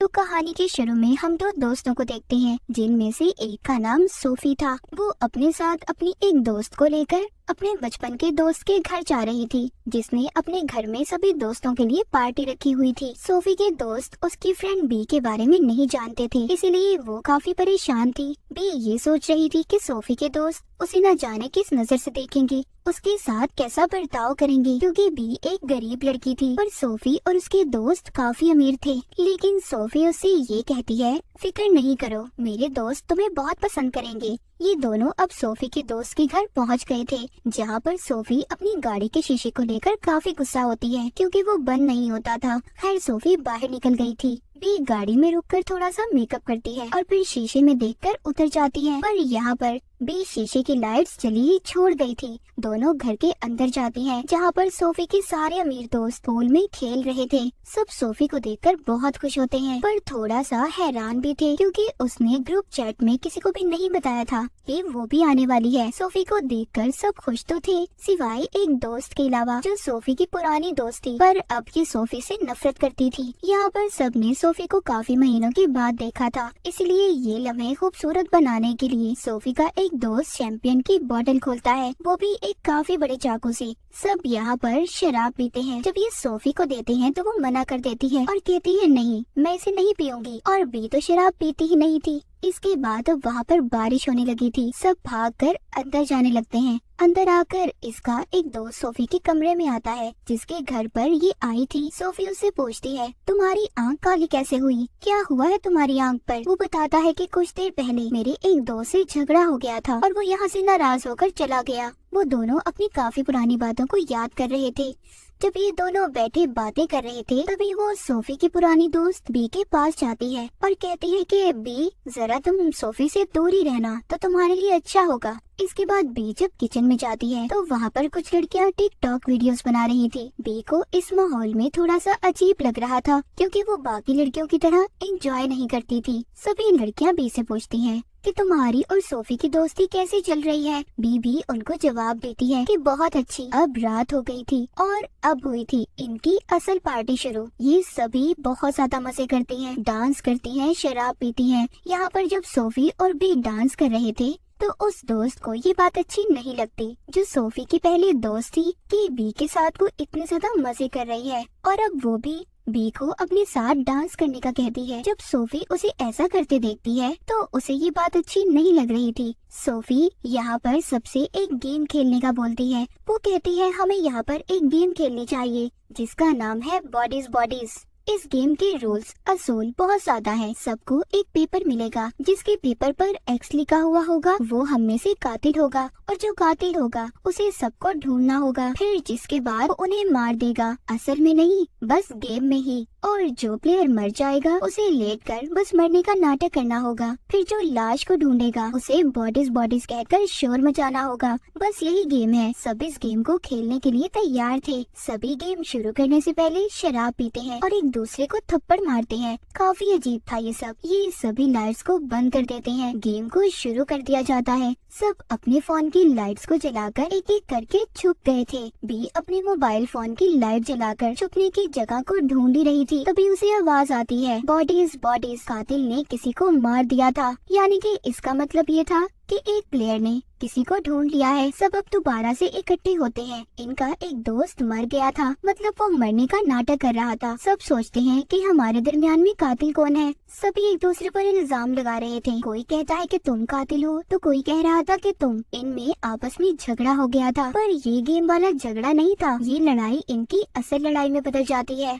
तो कहानी के शुरू में हम दो दोस्तों को देखते हैं, जिनमें से एक का नाम सोफी था। वो अपने साथ अपनी एक दोस्त को लेकर अपने बचपन के दोस्त के घर जा रही थी, जिसने अपने घर में सभी दोस्तों के लिए पार्टी रखी हुई थी। सोफी के दोस्त उसकी फ्रेंड बी के बारे में नहीं जानते थे, इसलिए वो काफी परेशान थी। बी ये सोच रही थी कि सोफी के दोस्त उसे न जाने किस नजर से देखेंगे, उसके साथ कैसा बर्ताव करेंगे, क्योंकि बी एक गरीब लड़की थी पर सोफी और उसके दोस्त काफी अमीर थे। लेकिन सोफी उससे ये कहती है, फिक्र नहीं करो, मेरे दोस्त तुम्हें बहुत पसंद करेंगे। ये दोनों अब सोफी के दोस्त के घर पहुंच गए थे, जहां पर सोफी अपनी गाड़ी के शीशे को लेकर काफी गुस्सा होती है, क्योंकि वो बंद नहीं होता था। खैर सोफी बाहर निकल गई थी। बी गाड़ी में रुककर थोड़ा सा मेकअप करती है और फिर शीशे में देखकर उतर जाती है, पर यहाँ पर बी शीशे की लाइट्स जली ही छोड़ गई थी। दोनों घर के अंदर जाती हैं, जहाँ पर सोफी के सारे अमीर दोस्त पूल में खेल रहे थे। सब सोफी को देखकर बहुत खुश होते हैं, पर थोड़ा सा हैरान भी थे, क्योंकि उसने ग्रुप चैट में किसी को भी नहीं बताया था कि वो भी आने वाली है। सोफी को देखकर सब खुश तो थे, सिवाय एक दोस्त के अलावा, जो सोफी की पुरानी दोस्त थी, पर अब ये सोफी से नफरत करती थी। यहाँ पर सबने सोफी को काफी महीनों के बाद देखा था, इसलिए ये लम्हे खूबसूरत बनाने के लिए सोफी का एक दोस्त चैंपियन की बोतल खोलता है, वो भी एक काफी बड़े चाकू से। सब यहाँ पर शराब पीते हैं। जब ये सोफी को देते हैं तो वो मना कर देती है और कहती है, नहीं मैं इसे नहीं पीऊंगी। और बी तो शराब पीती ही नहीं थी। इसके बाद अब वहाँ पर बारिश होने लगी थी। सब भागकर अंदर जाने लगते हैं। अंदर आकर इसका एक दोस्त सोफी के कमरे में आता है, जिसके घर पर ये आई थी। सोफी उससे पूछती है, तुम्हारी आंख काली कैसे हुई, क्या हुआ है तुम्हारी आंख पर? वो बताता है कि कुछ देर पहले मेरे एक दोस्त से झगड़ा हो गया था और वो यहाँ से नाराज होकर चला गया। वो दोनों अपनी काफी पुरानी बातों को याद कर रहे थे। जब ये दोनों बैठे बातें कर रहे थे, तभी वो सोफी की पुरानी दोस्त बी के पास जाती है और कहती है कि बी जरा तुम सोफी से दूर ही रहना तो तुम्हारे लिए अच्छा होगा। इसके बाद बी जब किचन में जाती है तो वहाँ पर कुछ लड़कियाँ टिकटॉक वीडियोस बना रही थी। बी को इस माहौल में थोड़ा सा अजीब लग रहा था, क्योंकि वो बाकी लड़कियों की तरह एंजॉय नहीं करती थी। सभी लड़कियाँ बी से पूछती हैं कि तुम्हारी और सोफी की दोस्ती कैसी चल रही है। बी भी उनको जवाब देती है कि बहुत अच्छी। अब रात हो गई थी और अब हुई थी इनकी असल पार्टी शुरू। ये सभी बहुत ज्यादा मजे करती हैं, डांस करती हैं, शराब पीती हैं। यहाँ पर जब सोफी और बी डांस कर रहे थे तो उस दोस्त को ये बात अच्छी नहीं लगती, जो सोफी की पहली दोस्त थी, कि बी के साथ वो इतने ज्यादा मजे कर रही है और अब वो भी बी को अपने साथ डांस करने का कहती है। जब सोफी उसे ऐसा करते देखती है तो उसे ये बात अच्छी नहीं लग रही थी। सोफी यहाँ पर सबसे एक गेम खेलने का बोलती है। वो कहती है, हमें यहाँ पर एक गेम खेलनी चाहिए जिसका नाम है बॉडीज बॉडीज। इस गेम के रूल्स असूल बहुत ज्यादा हैं। सबको एक पेपर मिलेगा, जिसके पेपर पर एक्स लिखा हुआ होगा वो हम में से कातिल होगा, और जो कातिल होगा उसे सबको ढूंढना होगा, फिर जिसके बाद उन्हें मार देगा, असल में नहीं बस गेम में ही। और जो प्लेयर मर जाएगा उसे लेटकर बस मरने का नाटक करना होगा। फिर जो लाश को ढूंढेगा उसे बॉडीज बॉडीज कहकर शोर मचाना होगा। बस यही गेम है। सब इस गेम को खेलने के लिए तैयार थे। सभी गेम शुरू करने से पहले शराब पीते हैं और एक दूसरे को थप्पड़ मारते हैं। काफी अजीब था ये सब। ये सभी लाइट्स को बंद कर देते हैं। गेम को शुरू कर दिया जाता है। सब अपने फोन की लाइट्स को जलाकर एक एक करके छुप गए थे। बी अपने मोबाइल फोन की लाइट जलाकर छुपने की जगह को ढूंढ ही रही थी, तभी उसे आवाज आती है, बॉडीज बॉडीज, कातिल ने किसी को मार दिया था। यानी कि इसका मतलब ये था कि एक प्लेयर ने किसी को ढूंढ लिया है। सब अब दोबारा से इकट्ठे होते हैं। इनका एक दोस्त मर गया था, मतलब वो मरने का नाटक कर रहा था। सब सोचते हैं कि हमारे दरमियान में कातिल कौन है। सभी एक दूसरे पर इल्जाम लगा रहे थे। कोई कहता है कि तुम कातिल हो तो कोई कह रहा था कि तुम। इनमें आपस में झगड़ा हो गया था, पर ये गेम वाला झगड़ा नहीं था। ये लड़ाई इनकी असल लड़ाई में बदल जाती है।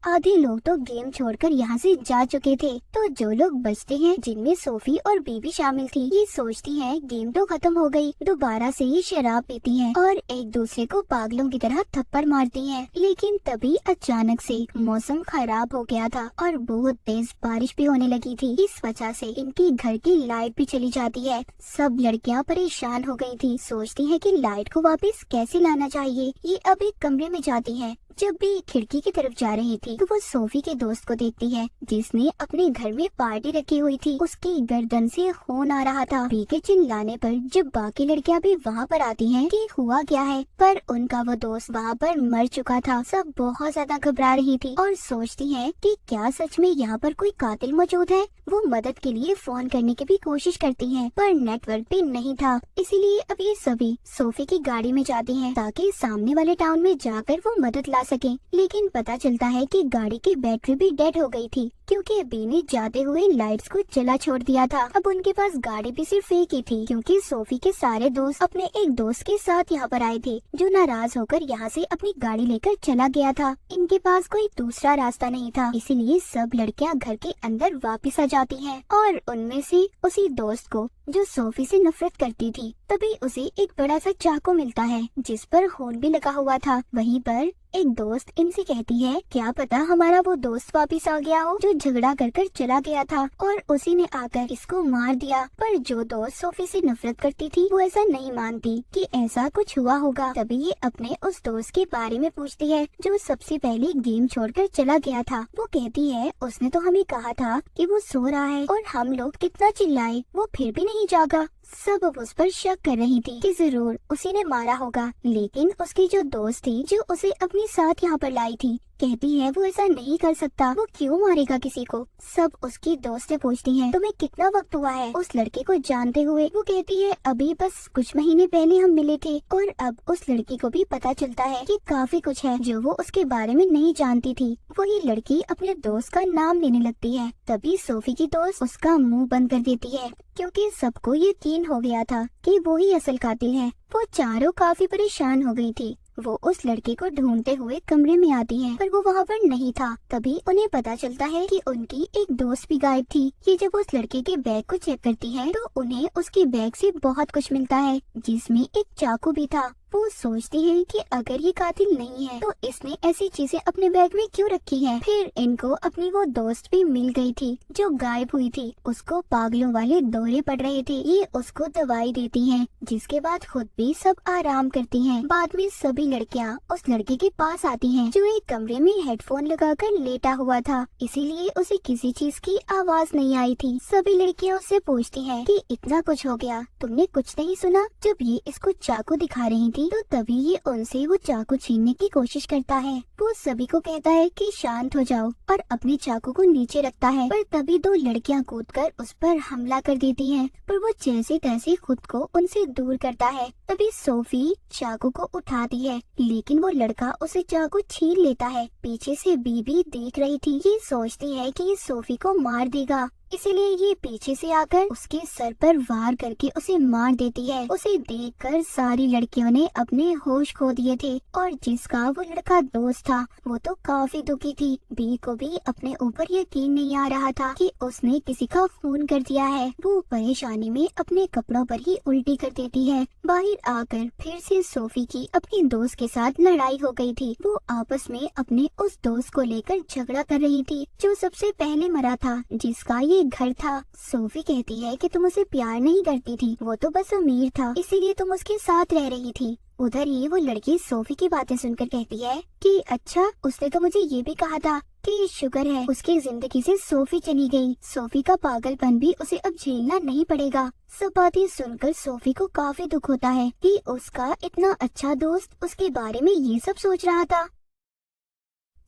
आधे लोग तो गेम छोड़कर यहाँ से जा चुके थे, तो जो लोग बचते हैं, जिनमें सोफी और बी भी शामिल थी, ये सोचती हैं गेम तो खत्म हो गई। दोबारा से ये शराब पीती हैं और एक दूसरे को पागलों की तरह थप्पड़ मारती हैं। लेकिन तभी अचानक से मौसम खराब हो गया था और बहुत तेज बारिश भी होने लगी थी। इस वजह से इनकी घर की लाइट भी चली जाती है। सब लड़कियाँ परेशान हो गई थी, सोचती हैं कि लाइट को वापस कैसे लाना चाहिए। ये अब एक कमरे में जाती हैं, जब भी खिड़की की तरफ जा रही थी तो वो सोफी के दोस्त को देखती है जिसने अपने घर में पार्टी रखी हुई थी। उसकी गर्दन से खून आ रहा था। बी के चिल्लाने पर जब बाकी लड़कियां भी वहाँ पर आती हैं कि हुआ क्या है, पर उनका वो दोस्त वहाँ पर मर चुका था। सब बहुत ज्यादा घबरा रही थी और सोचती है कि क्या सच में यहाँ पर कोई कातिल मौजूद है। वो मदद के लिए फोन करने की भी कोशिश करती हैं, पर नेटवर्क भी नहीं था। इसीलिए अब ये सभी सोफी की गाड़ी में जाती हैं ताकि सामने वाले टाउन में जाकर वो मदद ला सके। लेकिन पता चलता है कि गाड़ी की बैटरी भी डेड हो गई थी क्योंकि बी ने जाते हुए लाइट्स को जला छोड़ दिया था। अब उनके पास गाड़ी भी सिर्फ एक ही थी क्योंकि सोफी के सारे दोस्त अपने एक दोस्त के साथ यहाँ पर आए थे जो नाराज होकर यहाँ से अपनी गाड़ी लेकर चला गया था। इनके पास कोई दूसरा रास्ता नहीं था, इसीलिए सब लड़कियाँ घर के अंदर वापस आ जाती हैं और उनमें से उसी दोस्त को जो सोफी से नफरत करती थी तभी उसे एक बड़ा सा चाकू मिलता है जिस पर खून भी लगा हुआ था। वहीं पर एक दोस्त इनसे कहती है क्या पता हमारा वो दोस्त वापिस आ गया हो जो झगड़ा कर चला गया था और उसी ने आकर इसको मार दिया। पर जो दोस्त सोफी से नफरत करती थी वो ऐसा नहीं मानती कि ऐसा कुछ हुआ होगा। तभी ये अपने उस दोस्त के बारे में पूछती है जो सबसे पहले गेम छोड़कर चला गया था। वो कहती है उसने तो हमें कहा था कि वो सो रहा है और हम लोग कितना चिल्लाए वो फिर भी नहीं जागा। सब अब उस पर शक कर रही थी कि जरूर उसी ने मारा होगा, लेकिन उसकी जो दोस्त थी जो उसे अपने साथ यहाँ पर लाई थी कहती है वो ऐसा नहीं कर सकता, वो क्यों मारेगा किसी को। सब उसकी दोस्त से पूछती हैं तुम्हें कितना वक्त हुआ है उस लड़के को जानते हुए। वो कहती है अभी बस कुछ महीने पहले हम मिले थे। और अब उस लड़की को भी पता चलता है कि काफी कुछ है जो वो उसके बारे में नहीं जानती थी। वही लड़की अपने दोस्त का नाम लेने लगती है। तभी सोफी की दोस्त उसका मुंह बंद कर देती है क्योंकि सबको यकीन हो गया था कि वो ही असल कातिल है। वो चारों काफी परेशान हो गई थी। वो उस लड़के को ढूंढते हुए कमरे में आती हैं, पर वो वहाँ पर नहीं था। तभी उन्हें पता चलता है कि उनकी एक दोस्त भी गायब थी। ये जब उस लड़के के बैग को चेक करती है तो उन्हें उसके बैग से बहुत कुछ मिलता है जिसमें एक चाकू भी था। वो सोचती है कि अगर ये कातिल नहीं है तो इसने ऐसी चीजें अपने बैग में क्यों रखी हैं। फिर इनको अपनी वो दोस्त भी मिल गई थी जो गायब हुई थी। उसको पागलों वाले दौरे पड़ रहे थे। ये उसको दवाई देती हैं, जिसके बाद खुद भी सब आराम करती हैं। बाद में सभी लड़कियां उस लड़के के पास आती हैं जो एक कमरे में हेडफोन लगाकर लेटा हुआ था, इसीलिए उसे किसी चीज की आवाज नहीं आई थी। सभी लड़कियां उससे पूछती हैं कि इतना कुछ हो गया तुमने कुछ नहीं सुना। जब ये इसको चाकू दिखा रही थी तो तभी ये उनसे वो चाकू छीनने की कोशिश करता है। वो सभी को कहता है कि शांत हो जाओ और अपने चाकू को नीचे रखता है। पर तभी दो लड़कियां कूदकर उस पर हमला कर देती हैं, पर वो जैसे तैसे खुद को उनसे दूर करता है। तभी सोफी चाकू को उठाती है, लेकिन वो लड़का उसे चाकू छीन लेता है। पीछे से बीबी देख रही थी। ये सोचती है कि ये सोफी को मार देगा, इसीलिए ये पीछे से आकर उसके सर पर वार करके उसे मार देती है। उसे देखकर सारी लड़कियों ने अपने होश खो दिए थे और जिसका वो लड़का दोस्त था वो तो काफी दुखी थी। बी को भी अपने ऊपर यकीन नहीं आ रहा था कि उसने किसी का खून कर दिया है। वो परेशानी में अपने कपड़ों पर ही उल्टी कर देती है। बाहर आकर फिर से सोफी की अपनी दोस्त के साथ लड़ाई हो गई थी। वो आपस में अपने उस दोस्त को लेकर झगड़ा कर रही थी जो सबसे पहले मरा था, जिसका ये घर था। सोफी कहती है कि तुम उसे प्यार नहीं करती थी, वो तो बस अमीर था इसीलिए तुम उसके साथ रह रही थी। उधर ही वो लड़की सोफी की बातें सुनकर कहती है कि अच्छा उसने तो मुझे ये भी कहा था कि शुक्र है उसकी जिंदगी से सोफी चली गई। सोफी का पागलपन भी उसे अब झेलना नहीं पड़ेगा। सब बातें सुनकर सोफी को काफी दुख होता है कि उसका इतना अच्छा दोस्त उसके बारे में ये सब सोच रहा था।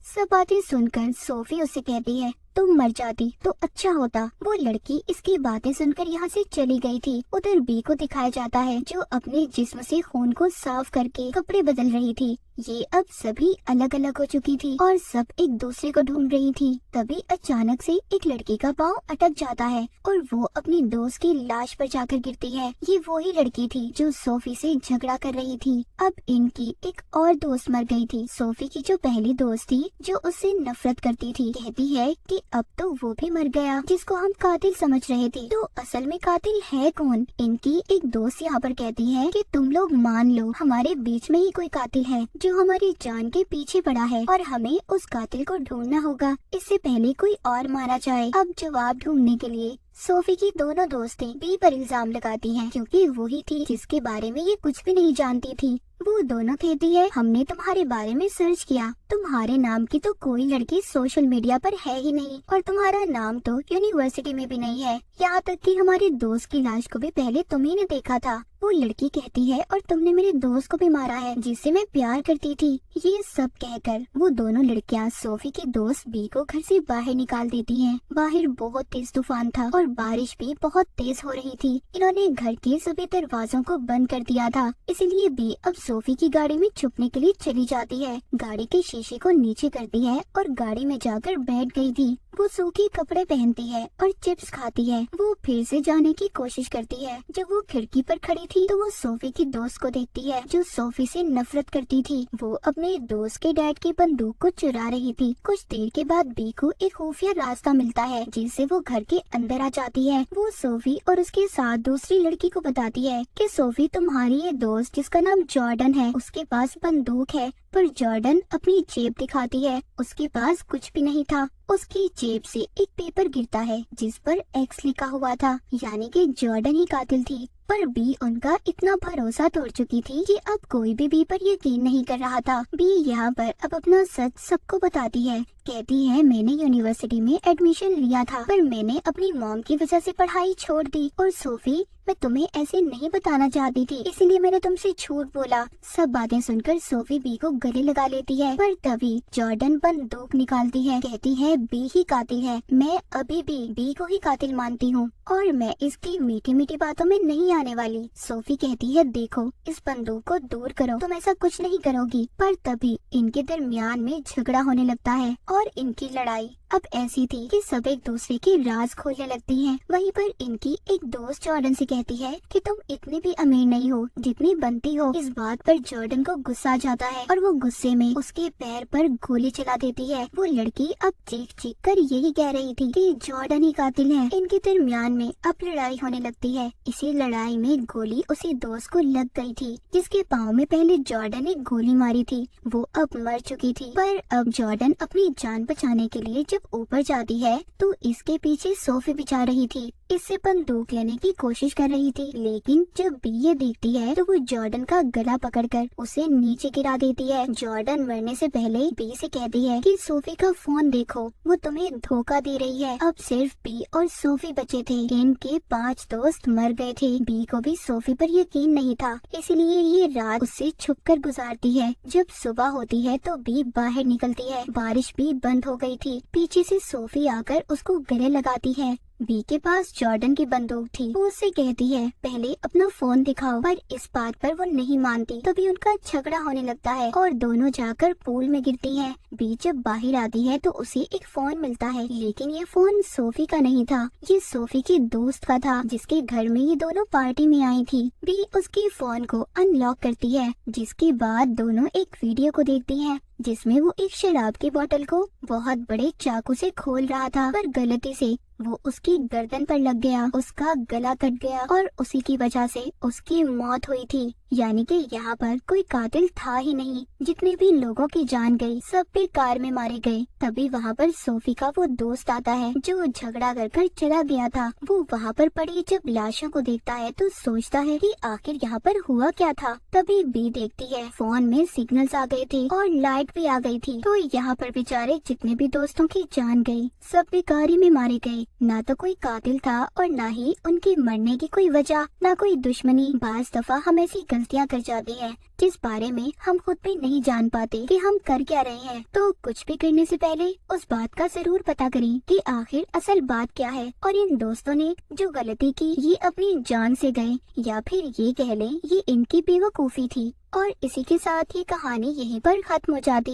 सब बातें सुनकर सोफी उससे कहती है तुम मर जाती तो अच्छा होता। वो लड़की इसकी बातें सुनकर यहाँ से चली गई थी। उधर बी को दिखाया जाता है जो अपने जिस्म से खून को साफ करके कपड़े बदल रही थी। ये अब सभी अलग अलग हो चुकी थी और सब एक दूसरे को ढूंढ रही थी। तभी अचानक से एक लड़की का पाँव अटक जाता है और वो अपनी दोस्त की लाश पर जाकर गिरती है। ये वही लड़की थी जो सोफी से झगड़ा कर रही थी। अब इनकी एक और दोस्त मर गई थी। सोफी की जो पहली दोस्त थी जो उससे नफरत करती थी कहती है कि अब तो वो भी मर गया जिसको हम कातिल समझ रहे थे। तो असल में कातिल है कौन? इनकी एक दोस्त यहाँ पर कहती है कि तुम लोग मान लो हमारे बीच में ही कोई कातिल है जो हमारी जान के पीछे पड़ा है और हमें उस कातिल को ढूंढना होगा इससे पहले कोई और मारा जाए। अब जवाब ढूंढने के लिए सोफी की दोनों दोस्तें बी पर इल्जाम लगाती हैं क्योंकि वही थी जिसके बारे में ये कुछ भी नहीं जानती थी। वो दोनों कहती है हमने तुम्हारे बारे में सर्च किया, तुम्हारे नाम की तो कोई लड़की सोशल मीडिया पर है ही नहीं और तुम्हारा नाम तो यूनिवर्सिटी में भी नहीं है, यहाँ तक कि हमारे दोस्त की लाश को भी पहले तुम्ही ने देखा था। वो लड़की कहती है और तुमने मेरे दोस्त को भी मारा है जिससे मैं प्यार करती थी। ये सब कहकर वो दोनों लड़कियां सोफी के दोस्त बी को घर से बाहर निकाल देती हैं। बाहर बहुत तेज तूफान था और बारिश भी बहुत तेज हो रही थी। इन्होंने घर के सभी दरवाजों को बंद कर दिया था, इसीलिए बी अब सोफी की गाड़ी में छुपने के लिए चली जाती है। गाड़ी के शीशे को नीचे करती है और गाड़ी में जाकर बैठ गई थी। वो सूखे कपड़े पहनती है और चिप्स खाती है। वो फिर से जाने की कोशिश करती है। जब वो खिड़की पर खड़ी थी तो वो सोफी की दोस्त को देखती है जो सोफी से नफरत करती थी। वो अपने दोस्त के डैड की बंदूक को चुरा रही थी। कुछ देर के बाद बी को एक खुफिया रास्ता मिलता है जिससे वो घर के अंदर आ जाती है। वो सोफी और उसके साथ दूसरी लड़की को बताती है कि सोफी तुम्हारी ये दोस्त जिसका नाम जॉर्डन है उसके पास बंदूक है, पर जॉर्डन अपनी जेब दिखाती है, उसके पास कुछ भी नहीं था। उसकी जेब से एक पेपर गिरता है जिस पर एक्स लिखा हुआ था, यानी कि जॉर्डन ही कातिल थी। पर बी उनका इतना भरोसा तोड़ चुकी थी कि अब कोई भी बी पर यकीन नहीं कर रहा था। बी यहाँ पर अब अपना सच सबको बताती है। कहती है मैंने यूनिवर्सिटी में एडमिशन लिया था पर मैंने अपनी मॉम की वजह से पढ़ाई छोड़ दी, और सोफी मैं तुम्हें ऐसे नहीं बताना चाहती थी इसीलिए मैंने तुमसे झूठ बोला। सब बातें सुनकर सोफी बी को गले लगा लेती है, पर तभी जॉर्डन बंदूक निकालती है। कहती है बी ही कातिल है, मैं अभी भी बी को ही कातिल मानती हूँ और मैं इसकी मीठी मीठी बातों में नहीं आने वाली। सोफी कहती है देखो इस बंदूक को दूर करो, तुम ऐसा कुछ नहीं करोगी। पर तभी इनके दरमियान में झगड़ा होने लगता है और इनकी लड़ाई अब ऐसी थी कि सब एक दूसरे के राज खोलने लगती हैं। वहीं पर इनकी एक दोस्त जॉर्डन से कहती है कि तुम इतनी भी अमीर नहीं हो जितनी बनती हो। इस बात पर जॉर्डन को गुस्सा आ जाता है और वो गुस्से में उसके पैर पर गोली चला देती है। वो लड़की अब चीख चीख कर यही कह रही थी कि जॉर्डन ही कातिल है। इनके दरमियान में अब लड़ाई होने लगती है। इसी लड़ाई में गोली उसी दोस्त को लग गई थी जिसके पाँव में पहले जॉर्डन ने गोली मारी थी। वो अब मर चुकी थी, पर अब जॉर्डन अपनी जान बचाने के लिए जब ऊपर जाती है तो इसके पीछे सोफी भी जा रही थी। इससे बंदूक लेने की कोशिश कर रही थी, लेकिन जब बी ये देखती है तो वो जॉर्डन का गला पकड़कर उसे नीचे गिरा देती है। जॉर्डन मरने से पहले बी से कहती है कि सोफी का फोन देखो, वो तुम्हें धोखा दे रही है। अब सिर्फ बी और सोफी बचे थे। इनके 5 दोस्त मर गए थे। बी को भी सोफी पर यकीन नहीं था, इसलिए ये रात उससे छुपकर गुजारती है। जब सुबह होती है तो बी बाहर निकलती है। बारिश भी बंद हो गई थी। पीछे से सोफी आकर उसको गले लगाती है। बी के पास जॉर्डन की बंदूक थी। वो उससे कहती है पहले अपना फोन दिखाओ, पर इस बात पर वो नहीं मानती। तभी उनका झगड़ा होने लगता है और दोनों जाकर पूल में गिरती हैं। बी जब बाहर आती है तो उसे एक फोन मिलता है, लेकिन ये फोन सोफी का नहीं था, ये सोफी के दोस्त का था जिसके घर में ये दोनों पार्टी में आई थी। बी उसके फोन को अनलॉक करती है, जिसके बाद दोनों एक वीडियो को देखती हैं जिसमें वो एक शराब की बोतल को बहुत बड़े चाकू से खोल रहा था, पर गलती से वो उसकी गर्दन पर लग गया। उसका गला कट गया और उसी की वजह से उसकी मौत हुई थी। यानी कि यहाँ पर कोई कातिल था ही नहीं। जितने भी लोगों की जान गई सब बेकार में मारे गए। तभी वहाँ पर सोफी का वो दोस्त आता है जो झगड़ा कर चला गया था। वो वहाँ पर पड़ी जब लाशों को देखता है तो सोचता है कि आखिर यहाँ पर हुआ क्या था। तभी बी देखती है फोन में सिग्नल्स आ गए थे और लाइट भी आ गई थी। तो यहाँ पर बेचारे जितने भी दोस्तों की जान गई सब बेकारी में मारे गए। ना तो कोई कातिल था और ना ही उनके मरने की कोई वजह, ना कोई दुश्मनी। बाज दफा हम ऐसी गलतियाँ कर जाते हैं जिस बारे में हम खुद भी नहीं जान पाते कि हम कर क्या रहे हैं। तो कुछ भी करने से पहले उस बात का जरूर पता करें कि आखिर असल बात क्या है। और इन दोस्तों ने जो गलती की ये अपनी जान से गए, या फिर ये कह लें ये इनकी बेवकूफी थी। और इसी के साथ ये कहानी यहीं पर खत्म हो जाती है।